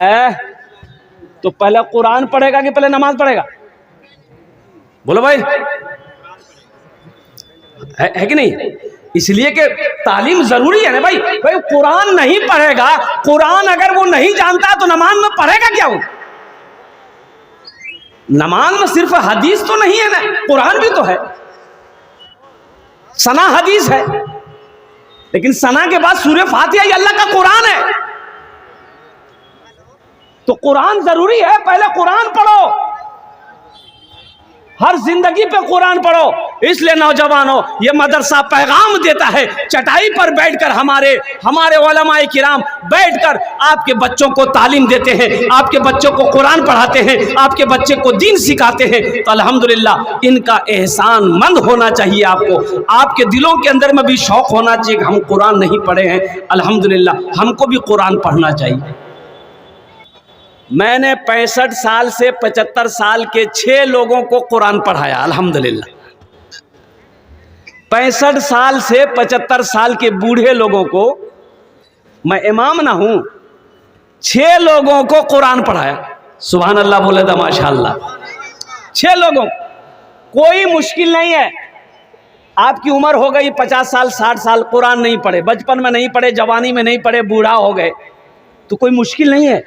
तो पहले कुरान पढ़ेगा कि पहले नमाज पढ़ेगा? बोलो भाई, है कि नहीं? इसलिए कि तालीम जरूरी है ना भाई। भाई कुरान नहीं पढ़ेगा, कुरान अगर वो नहीं जानता तो नमाज में पढ़ेगा क्या? वो नमाज में सिर्फ हदीस तो नहीं है ना, कुरान भी तो है। सना हदीस है, लेकिन सना के बाद सूरह फातिहा ये अल्लाह का कुरान है। तो कुरान जरूरी है, पहले कुरान पढ़ो, हर जिंदगी पे कुरान पढ़ो। इसलिए नौजवानों, ये मदरसा पैगाम देता है, चटाई पर बैठकर हमारे उलमाए किराम बैठकर आपके बच्चों को तालीम देते हैं, आपके बच्चों को कुरान पढ़ाते हैं, आपके बच्चे को दीन सिखाते हैं। तो अल्हम्दुलिल्लाह इनका एहसान मंद होना चाहिए। आपके दिलों के अंदर में भी शौक होना चाहिए कि हम कुरान नहीं पढ़े हैं, अल्हम्दुलिल्लाह हमको भी कुरान पढ़ना चाहिए। मैंने 65 साल से 75 साल के 6 लोगों को कुरान पढ़ाया, अल्हम्दुलिल्लाह। 65 साल से 75 साल के बूढ़े लोगों को, मैं इमाम ना हूं, 6 लोगों को कुरान पढ़ाया। सुभान अल्लाह बोले तो माशाअल्लाह। 6 लोगों, कोई मुश्किल नहीं है। आपकी उम्र हो गई 50 साल 60 साल, कुरान नहीं पढ़े, बचपन में नहीं पढ़े, जवानी में नहीं पढ़े, बूढ़ा हो गए, तो कोई मुश्किल नहीं है।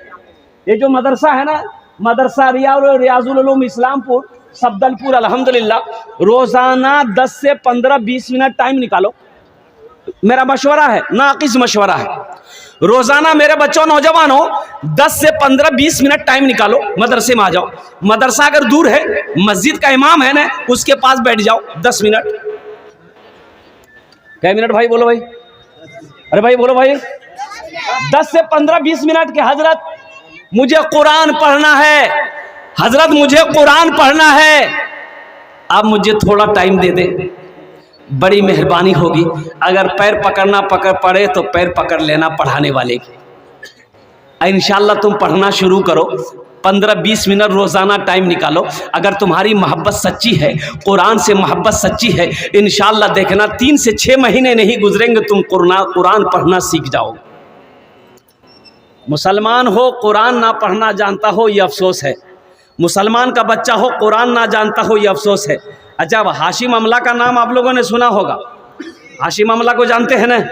ये जो मदरसा है ना, मदरसा रियाजुल उलूम इस्लामपुर सफदलपुर, अल्हम्दुलिल्लाह रोजाना 10 से 15-20 मिनट टाइम निकालो। मेरा मशवरा है, नाकिस मशवरा है, रोजाना मेरे बच्चों नौजवानों 10 से 15-20 मिनट टाइम निकालो, मदरसे में आ जाओ। मदरसा अगर दूर है, मस्जिद का इमाम है ना, उसके पास बैठ जाओ 10 मिनट। क्या मिनट भाई? बोलो भाई, अरे भाई बोलो भाई। 10 से 15-20 मिनट के, हजरत मुझे कुरान पढ़ना है, हजरत मुझे कुरान पढ़ना है, आप मुझे थोड़ा टाइम दे दें, बड़ी मेहरबानी होगी। अगर पैर पकड़ना पड़े तो पैर पकड़ लेना पढ़ाने वाले की। इंशाल्लाह तुम पढ़ना शुरू करो, 15-20 मिनट रोजाना टाइम निकालो। अगर तुम्हारी मोहब्बत सच्ची है, कुरान से मोहब्बत सच्ची है, इंशाल्लाह देखना 3 से 6 महीने नहीं गुजरेंगे, तुम कुरान पढ़ना सीख जाओगे। मुसलमान हो कुरान ना पढ़ना जानता हो, ये अफसोस है। मुसलमान का बच्चा हो कुरान ना जानता हो, ये अफसोस है। अच्छा, अब हाशिम अमला का नाम आप लोगों ने सुना होगा। हाशिम अमला को जानते हैं ना?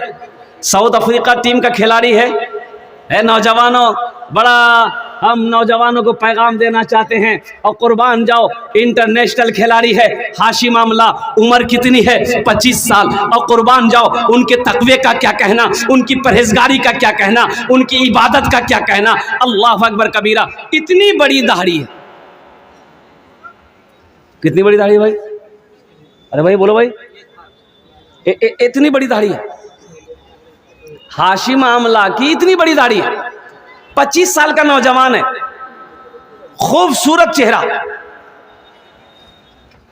साउथ अफ्रीका टीम का खिलाड़ी है नौजवानों, बड़ा हम नौजवानों को पैगाम देना चाहते हैं, और कुर्बान जाओ, इंटरनेशनल खिलाड़ी है हाशिम अमला। उम्र कितनी है? 25 साल। और कुर्बान जाओ, उनके तकवे का क्या कहना, उनकी परहेजगारी का क्या कहना, उनकी इबादत का क्या कहना। अल्लाह अकबर कबीरा। इतनी बड़ी दाढ़ी है, कितनी बड़ी दाढ़ी है भाई? अरे भाई बोलो भाई, इतनी बड़ी दाढ़ी है हाशिम अमला की, इतनी बड़ी दाढ़ी है। 25 साल का नौजवान है, खूबसूरत चेहरा।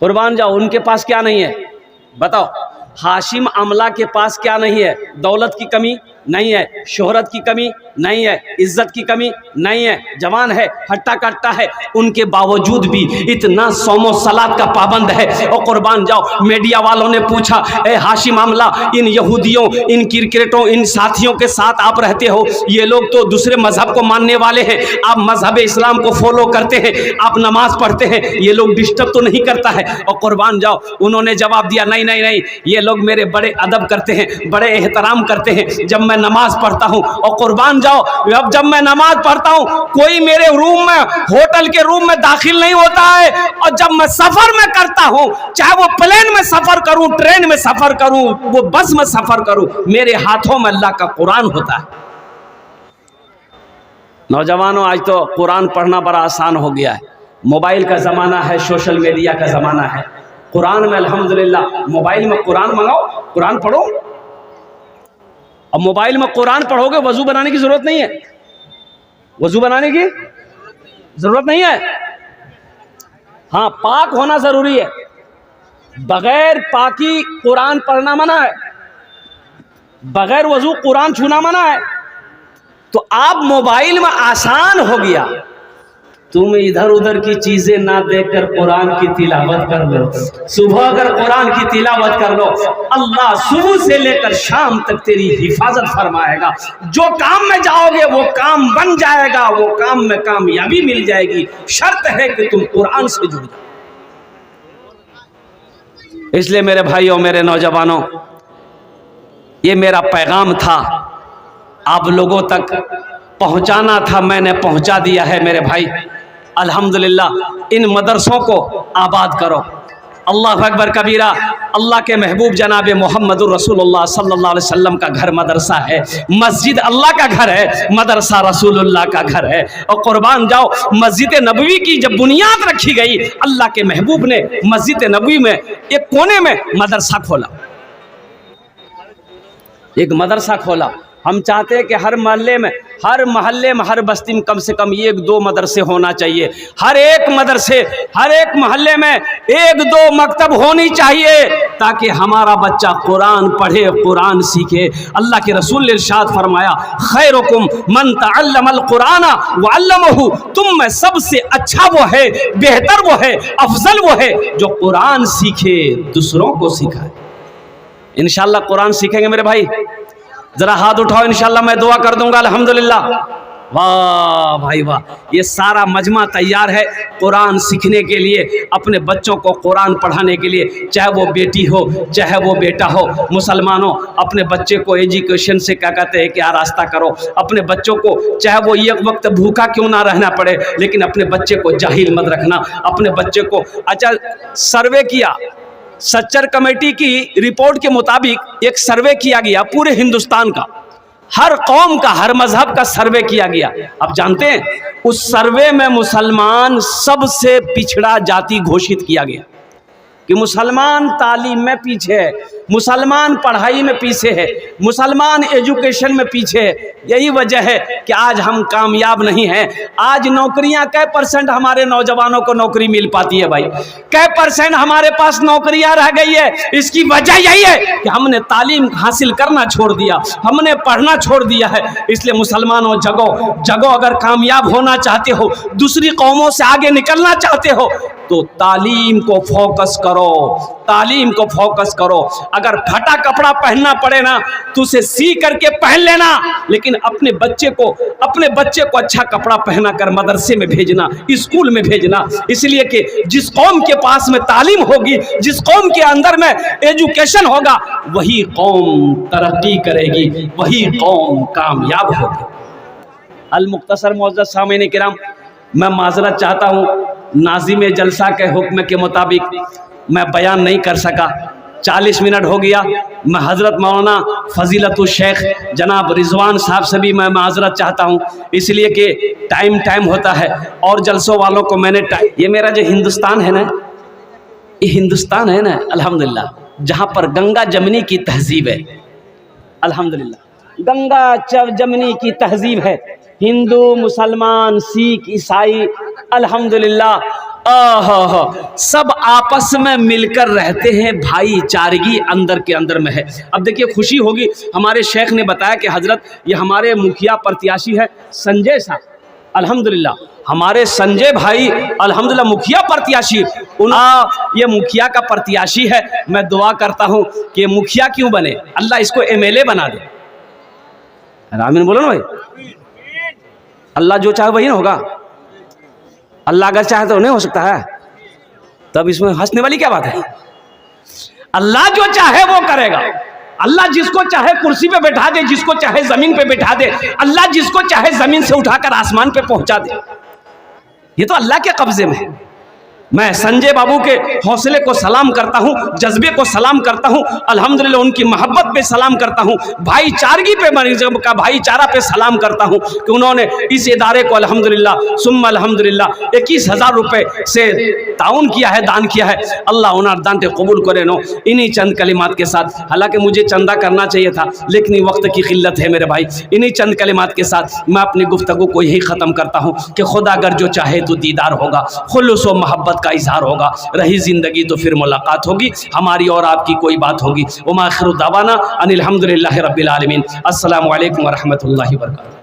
कुर्बान जाओ, उनके पास क्या नहीं है बताओ? हाशिम अमला के पास क्या नहीं है? दौलत की कमी नहीं है, शोहरत की कमी नहीं है, इज्जत की कमी नहीं है, जवान है, हट्टा कट्टा है, उनके बावजूद भी इतना सोमो सलात का पाबंद है। और कुर्बान जाओ, मीडिया वालों ने पूछा, ए हाशिम अमला, इन यहूदियों, इन क्रिकेटों, इन साथियों के साथ आप रहते हो, ये लोग तो दूसरे मजहब को मानने वाले हैं, आप मजहब इस्लाम को फॉलो करते हैं, आप नमाज पढ़ते हैं, ये लोग डिस्टर्ब तो नहीं करता है? और कुर्बान जाओ, उन्होंने जवाब दिया, नहीं नहीं नहीं, ये लोग मेरे बड़े अदब करते हैं, बड़े एहतराम करते हैं जब मैं नमाज पढ़ता हूं। और कुर्बान जाओ, अब जब मैं नमाज पढ़ता हूं, कोई मेरे रूम में, होटल के रूम में दाखिल नहीं होता है। और जब मैं सफर में करता हूं, चाहे वो प्लेन में सफर करूं, ट्रेन में सफर करूं, वो बस में सफर करूं, मेरे हाथों में अल्लाह का कुरान होता है। नौजवानों, आज तो कुरान पढ़ना बड़ा आसान हो गया है। मोबाइल का जमाना है, सोशल मीडिया का जमाना है। कुरान में अल्हम्दुलिल्लाह, मोबाइल में कुरान मंगाओ, कुरान पढ़ो। अब मोबाइल में कुरान पढ़ोगे, वजू बनाने की जरूरत नहीं है, वजू बनाने की जरूरत नहीं है। हाँ, पाक होना जरूरी है, बगैर पाकी कुरान पढ़ना मना है, बगैर वजू कुरान छूना मना है। तो आप मोबाइल में आसान हो गया, तुम इधर उधर की चीजें ना देखकर कुरान की तिलावत कर लो। सुबह अगर कुरान की तिलावत कर लो, अल्लाह सुबह से लेकर शाम तक तेरी हिफाजत फरमाएगा। जो काम में जाओगे वो काम बन जाएगा, वो काम में कामयाबी मिल जाएगी। शर्त है कि तुम कुरान से जुड़ जाओ। इसलिए मेरे भाइयों, मेरे नौजवानों, ये मेरा पैगाम था, आप लोगों तक पहुंचाना था, मैंने पहुंचा दिया है मेरे भाई। अल्हम्दुलिल्लाह इन मदरसों को आबाद करो। अल्लाह अकबर कबीरा। अल्लाह के महबूब जनाब मोहम्मदुर रसूलुल्लाह सल्लल्लाहु अलैहि वसल्लम का घर मदरसा है, मस्जिद अल्लाह का घर है, मदरसा रसूलुल्लाह का घर है। और कुर्बान जाओ, मस्जिद नबवी की जब बुनियाद रखी गई, अल्लाह के महबूब ने मस्जिद नबवी में एक कोने में मदरसा खोला, एक मदरसा खोला। हम चाहते हैं कि हर मोहल्ले में, हर बस्ती में कम से कम 1-2 मदरसे होना चाहिए। हर एक मदरसे, हर एक मोहल्ले में 1-2 मकतब होनी चाहिए, ताकि हमारा बच्चा कुरान पढ़े, कुरान सीखे। अल्लाह के रसूल ने इरशाद फरमाया, खैरुकुम मन तअल्लमल कुरान व अल्लमहु, तुम में सबसे अच्छा वो है, बेहतर वो है, अफजल वो है जो कुरान सीखे, दूसरों को सिखाए। इंशाअल्लाह कुरान सीखेंगे मेरे भाई? जरा हाथ उठाओ, इंशाअल्लाह मैं दुआ कर दूंगा। अल्हम्दुलिल्लाह। वाह भाई वाह, ये सारा मजमा तैयार है कुरान सीखने के लिए, अपने बच्चों को कुरान पढ़ाने के लिए, चाहे वो बेटी हो चाहे वो बेटा हो। मुसलमानों, अपने बच्चे को एजुकेशन से क्या कहते हैं कि आरास्ता करो। अपने बच्चों को, चाहे वो एक वक्त भूखा क्यों ना रहना पड़े, लेकिन अपने बच्चे को जाहिल मत रखना। अपने बच्चे को, अच्छा सर्वे किया, सच्चर कमेटी की रिपोर्ट के मुताबिक एक सर्वे किया गया पूरे हिंदुस्तान का, हर कौम का, हर मजहब का सर्वे किया गया। अब जानते हैं उस सर्वे में मुसलमान सबसे पिछड़ा जाति घोषित किया गया कि मुसलमान तालीम में पीछे है, मुसलमान पढ़ाई में पीछे है, मुसलमान एजुकेशन में पीछे है। यही वजह है कि आज हम कामयाब नहीं हैं। आज नौकरियां कै % हमारे नौजवानों को नौकरी मिल पाती है भाई? कै % हमारे पास नौकरियां रह गई है? इसकी वजह यही है कि हमने तालीम हासिल करना छोड़ दिया, हमने पढ़ना छोड़ दिया है। इसलिए मुसलमानों, जगो अगर कामयाब होना चाहते हो, दूसरी कौमों से आगे निकलना चाहते हो, तो तालीम को फोकस करो, तालीम को फोकस करो। अगर फटा कपड़ा पहनना पड़े ना तो उसे सी करके पहन लेना, लेकिन अपने बच्चे को अच्छा कपड़ा पहना कर मदरसे में भेजना, स्कूल में भेजना। इसलिए कि जिस कौम के पास में तालीम होगी, जिस कौम के अंदर में एजुकेशन होगा, वही कौम तरक्की करेगी, वही कौम कामयाब होगी। अल मुख्तसर मुअज़्ज़ज़ सामीन किराम, मैं माजरत चाहता हूँ, नाज़िम जलसा के हुक्म के मुताबिक मैं बयान नहीं कर सका। 40 मिनट हो गया। मैं हज़रत मौलाना फ़ज़ीलतुल शेख जनाब रिजवान साहब से भी मैं माजरत चाहता हूँ, इसलिए कि टाइम होता है और जलसों वालों को मैंने ये मेरा जो हिंदुस्तान है ना, ये हिंदुस्तान है ना अल्हम्दुलिल्लाह, जहाँ पर गंगा जमनी की तहजीब है। अल्हम्दुलिल्लाह गंगा जमनी की तहजीब है। हिंदू, मुसलमान, सिख, ईसाई, अल्हम्दुलिल्लाह सब आपस में मिलकर रहते हैं, भाईचारगी अंदर के अंदर में है। अब देखिए खुशी होगी, हमारे शेख ने बताया कि हजरत ये हमारे मुखिया प्रत्याशी है संजय साहब, अल्हम्दुलिल्लाह हमारे संजय भाई अल्हम्दुलिल्लाह मुखिया प्रत्याशी, ये मुखिया का प्रत्याशी है। मैं दुआ करता हूँ कि मुखिया क्यों बने, अल्लाह इसको MLA बना दे। आमीन बोलो ना भाई। अल्लाह जो चाहे वही ना होगा, अल्लाह अगर चाहे तो नहीं हो सकता है, तब इसमें हंसने वाली क्या बात है? अल्लाह जो चाहे वो करेगा। अल्लाह जिसको चाहे कुर्सी पे बैठा दे, जिसको चाहे जमीन पे बैठा दे, अल्लाह जिसको चाहे जमीन से उठाकर आसमान पे पहुंचा दे। ये तो अल्लाह के कब्जे में है। मैं संजय बाबू के हौसले को सलाम करता हूँ, जज्बे को सलाम करता हूँ, अल्हम्दुलिल्लाह उनकी मोहब्बत पे सलाम करता हूँ, भाईचारगी पे, का भाईचारा पे सलाम करता हूँ कि उन्होंने इस इदारे को अल्हम्दुलिल्लाह सुम्मा अल्हम्दुलिल्लाह 21,000 रुपये से ताउन किया है, दान किया है। अल्लाह उन्हें दान के कबूल करे नो। इन्हीं चंद कलिमात के साथ, हालांकि मुझे चंदा करना चाहिए था लेकिन वक्त की किल्लत है मेरे भाई, इन्हीं चंद कलिमात के साथ मैं अपनी गुफ्तगू को यही ख़त्म करता हूँ कि खुदा अगर जो चाहे तो दीदार होगा, खुलूस व मोहब्बत का इजहार होगा, रही जिंदगी तो फिर मुलाकात होगी, हमारी और आपकी कोई बात होगी। वमा आखिरु दावाना अनिल हम्दुलिल्लाहि रब्बिल आलमीन। अस्सलामु अलैकुम व रहमतुल्लाहि व बरकातुहू।